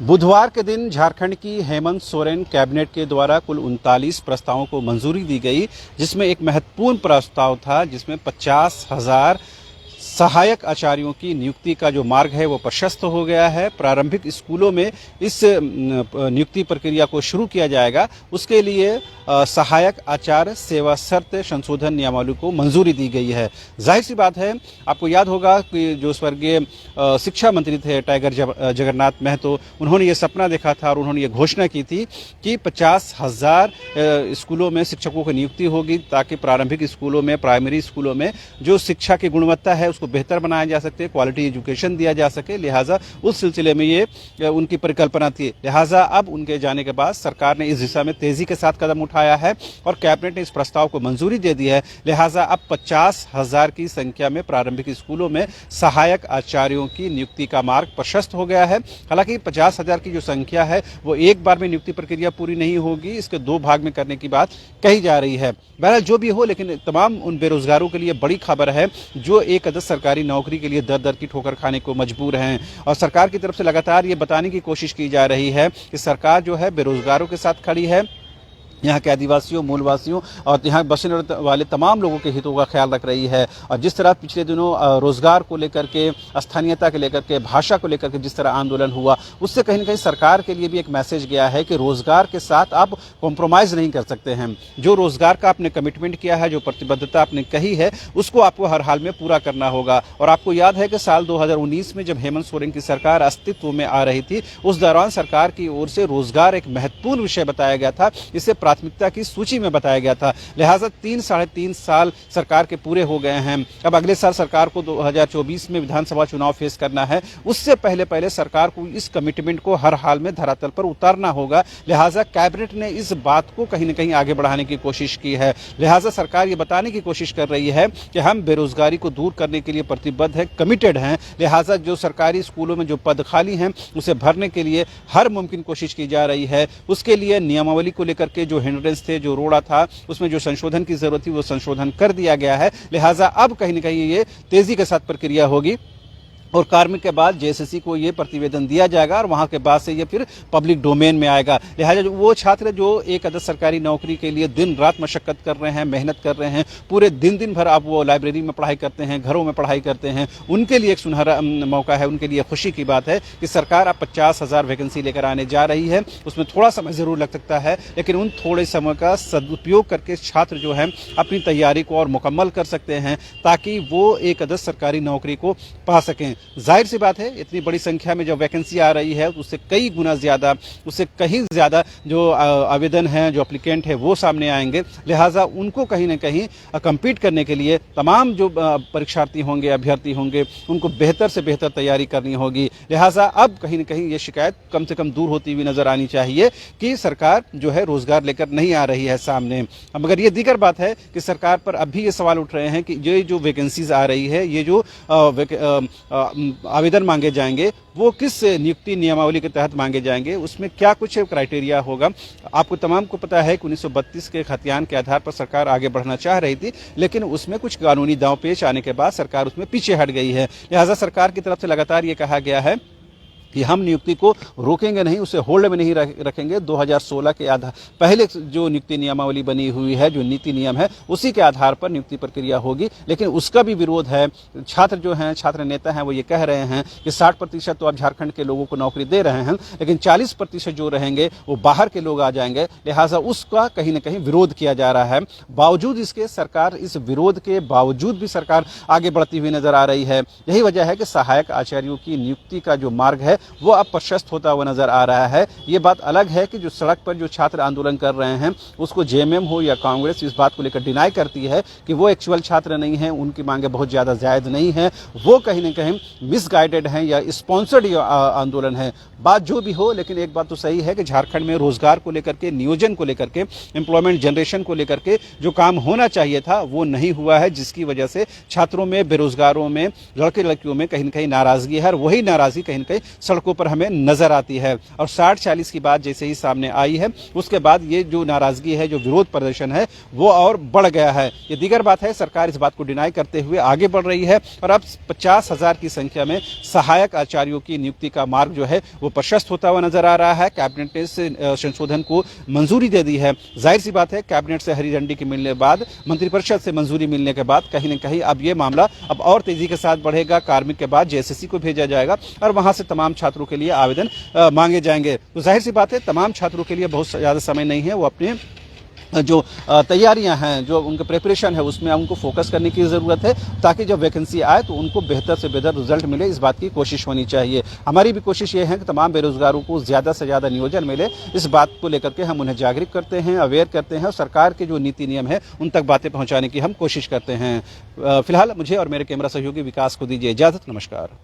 बुधवार के दिन झारखंड की हेमंत सोरेन कैबिनेट के द्वारा कुल 39 प्रस्तावों को मंजूरी दी गई, जिसमें एक महत्वपूर्ण प्रस्ताव था जिसमें 50,000 सहायक आचार्यों की नियुक्ति का जो मार्ग है वो प्रशस्त हो गया है। प्रारंभिक स्कूलों में इस नियुक्ति प्रक्रिया को शुरू किया जाएगा। उसके लिए सहायक आचार्य सेवा शर्त संशोधन नियमावली को मंजूरी दी गई है। जाहिर सी बात है, आपको याद होगा कि जो स्वर्गीय शिक्षा मंत्री थे टाइगर जगन्नाथ महतो, उन्होंने ये सपना देखा था और उन्होंने ये घोषणा की थी कि 50,000 स्कूलों में शिक्षकों की नियुक्ति होगी, ताकि प्रारंभिक स्कूलों में, प्राइमरी स्कूलों में जो शिक्षा की गुणवत्ता है उसको बेहतर बनाया जा सके, क्वालिटी एजुकेशन दिया जा सके। लिहाजा उस सिलसिले में ये उनकी परिकल्पना थी। लिहाजा अब उनके जाने के बाद सरकार ने इस दिशा में तेजी के साथ कदम उठाया है और कैबिनेट ने इस प्रस्ताव को मंजूरी दे दी है। लिहाजा अब 50,000 की संख्या में प्रारंभिक स्कूलों में सहायक आचार्यों की नियुक्ति का मार्ग प्रशस्त हो गया है। हालांकि 50,000 की जो संख्या है वो एक बार में नियुक्ति प्रक्रिया पूरी नहीं होगी, इसके 2 भाग में करने की बात कही जा रही है। बहरहाल जो भी हो, लेकिन तमाम उन बेरोजगारों के लिए बड़ी खबर है जो एक अदद सरकारी नौकरी के लिए दर दर की ठोकर खाने को मजबूर हैं। और सरकार की तरफ से लगातार ये बताने की कोशिश की जा रही है कि सरकार जो है बेरोजगारों के साथ खड़ी है, यहाँ के आदिवासियों, मूलवासियों और यहाँ बसने वाले तमाम लोगों के हितों का ख्याल रख रही है। और जिस तरह पिछले दिनों रोजगार को लेकर के, स्थानीयता को लेकर के, भाषा को लेकर के जिस तरह आंदोलन हुआ, उससे कहीं न कहीं सरकार के लिए भी एक मैसेज गया है कि रोजगार के साथ आप कॉम्प्रोमाइज़ नहीं कर सकते हैं। जो रोजगार का आपने कमिटमेंट किया है, जो प्रतिबद्धता आपने कही है, उसको आपको हर हाल में पूरा करना होगा। और आपको याद है कि साल 2019 में जब हेमंत सोरेन की सरकार अस्तित्व में आ रही थी, उस दौरान सरकार की ओर से रोजगार एक महत्वपूर्ण विषय बताया गया था, इसे प्राथमिकता की सूची में बताया गया था। लिहाजा 3-3.5 साल सरकार के पूरे हो गए हैं। अब अगले साल सरकार को 2024 में विधानसभा चुनाव फेस करना है। उससे पहले सरकार को इस कमिटमेंट को हर हाल में धरातल पर उतारना होगा। लिहाजा कैबिनेट ने इस बात को कहीं न कहीं आगे बढ़ाने की कोशिश की है। लिहाजा सरकार ये बताने की कोशिश कर रही है कि हम बेरोजगारी को दूर करने के लिए प्रतिबद्ध है, कमिटेड हैं। लिहाजा जो सरकारी स्कूलों में जो पद खाली हैं उसे भरने के लिए हर मुमकिन कोशिश की जा रही है। उसके लिए नियमावली को लेकर के जो हिंड्रेंस थे, जो रोड़ा था, उसमें जो संशोधन की जरूरत थी वो संशोधन कर दिया गया है। लिहाजा अब कहीं न कहीं ये तेजी के साथ प्रक्रिया होगी और कार्मिक के बाद जेएसएससी को ये प्रतिवेदन दिया जाएगा और वहां के बाद से ये फिर पब्लिक डोमेन में आएगा। लिहाजा वो छात्र जो एक अदद सरकारी नौकरी के लिए दिन रात मशक्कत कर रहे हैं, मेहनत कर रहे हैं, पूरे दिन भर आप वो लाइब्रेरी में पढ़ाई करते हैं, घरों में पढ़ाई करते हैं, उनके लिए एक सुनहरा मौका है, उनके लिए खुशी की बात है कि सरकार अब 50,000 वैकेंसी लेकर आने जा रही है। उसमें थोड़ा समय जरूर लग सकता है, लेकिन उन थोड़े समय का सदुपयोग करके छात्र जो है अपनी तैयारी को और मुकम्मल कर सकते हैं, ताकि वो एक अदद सरकारी नौकरी को पा सकें। जाहिर सी बात है, इतनी बड़ी संख्या में जब वैकेंसी आ रही है उससे कई गुना ज्यादा, उससे कहीं ज्यादा जो आवेदन है, जो एप्लीकेंट है वो सामने आएंगे। लिहाजा उनको कहीं ना कहीं कम्पीट करने के लिए तमाम जो परीक्षार्थी होंगे, अभ्यर्थी होंगे, उनको बेहतर से बेहतर तैयारी करनी होगी। लिहाजा अब कहीं ना कहीं ये शिकायत कम से कम दूर होती हुई नजर आनी चाहिए कि सरकार जो है रोजगार लेकर नहीं आ रही है सामने। मगर ये दीगर बात है कि सरकार पर अब भी ये सवाल उठ रहे हैं कि ये जो वैकेंसीज आ रही है, ये जो आवेदन मांगे जाएंगे वो किस नियुक्ति नियमावली के तहत मांगे जाएंगे, उसमें क्या कुछ क्राइटेरिया होगा। आपको तमाम को पता है कि 1932 के खतियान के आधार पर सरकार आगे बढ़ना चाह रही थी, लेकिन उसमें कुछ कानूनी दांवपेच आने के बाद सरकार उसमें पीछे हट गई है। लिहाजा सरकार की तरफ से लगातार ये कहा गया है कि हम नियुक्ति को रोकेंगे नहीं, उसे होल्ड में नहीं रखेंगे। 2016 के आधार पहले जो नियुक्ति नियमावली बनी हुई है, जो नीति नियम है, उसी के आधार पर नियुक्ति प्रक्रिया होगी, लेकिन उसका भी विरोध है। छात्र जो हैं, छात्र नेता हैं, वो ये कह रहे हैं कि 60% तो आप झारखंड के लोगों को नौकरी दे रहे हैं, लेकिन 40% जो रहेंगे वो बाहर के लोग आ जाएंगे। लिहाजा उसका कहीं ना कहीं विरोध किया जा रहा है। बावजूद इसके सरकार, इस विरोध के बावजूद भी सरकार आगे बढ़ती हुई नजर आ रही है। यही वजह है कि सहायक आचार्यों की नियुक्ति का जो मार्ग है वो अब प्रशस्त होता हुआ नजर आ रहा है। ये बात अलग है कि जो सड़क पर जो छात्र आंदोलन कर रहे हैं उसको जेएमएम हो या कांग्रेस इस बात को लेकर डिनाई करती है कि वो एक्चुअल छात्र नहीं है, उनकी मांगे बहुत ज्यादा जायज नहीं है, वो कहीं ना कहीं मिसगाइडेड हैं या स्पॉन्सर्ड आंदोलन है। बात जो भी हो, लेकिन एक बात तो सही है कि झारखंड में रोजगार को लेकर के, नियोजन को लेकर के, एम्प्लॉयमेंट जनरेशन को लेकर के जो काम होना चाहिए था वो नहीं हुआ है, जिसकी वजह से छात्रों में, बेरोजगारों में, लड़के लड़कियों में कहीं ना कहीं नाराजगी है और वही नाराजगी कहीं ना कहीं सड़कों पर हमें नजर आती है। और 60-40 की बात जैसे ही सामने आई है, उसके बाद ये जो नाराजगी है, जो विरोध प्रदर्शन है, वो और बढ़ गया है। ये दीगर बात है, सरकार इस बात को डिनाई करते हुए आगे बढ़ रही है और अब 50,000 की संख्या में सहायक आचार्यों की नियुक्ति का मार्ग जो है वो प्रशस्त होता हुआ नजर आ रहा है। कैबिनेट ने इस संशोधन को मंजूरी दे दी है। जाहिर सी बात है, कैबिनेट से हरी झंडी के मिलने के बाद, मंत्रिपरिषद से मंजूरी मिलने के बाद कहीं न कहीं अब ये मामला अब और तेजी के साथ बढ़ेगा। कार्मिक के बाद जेएसएससी को भेजा जाएगा और वहां से तमाम छात्रों के लिए आवेदन मांगे जाएंगे। तो जाहिर सी बात है, तमाम छात्रों के लिए बहुत ज्यादा समय नहीं है, वो अपने जो तैयारियां हैं, जो उनका प्रिपरेशन है, उसमें उनको फोकस करने की ज़रूरत है, ताकि जब वैकेंसी आए तो उनको बेहतर से बेहतर रिजल्ट मिले। इस बात की कोशिश होनी चाहिए। हमारी भी कोशिश ये है कि तमाम बेरोजगारों को ज़्यादा से ज़्यादा नियोजन मिले। इस बात को लेकर के हम उन्हें जागरूक करते हैं, अवेयर करते हैं और सरकार के जो नीति नियम है उन तक बातें पहुँचाने की हम कोशिश करते हैं। फिलहाल मुझे और मेरे कैमरा सहयोगी विकास को दीजिए इजाज़त। नमस्कार।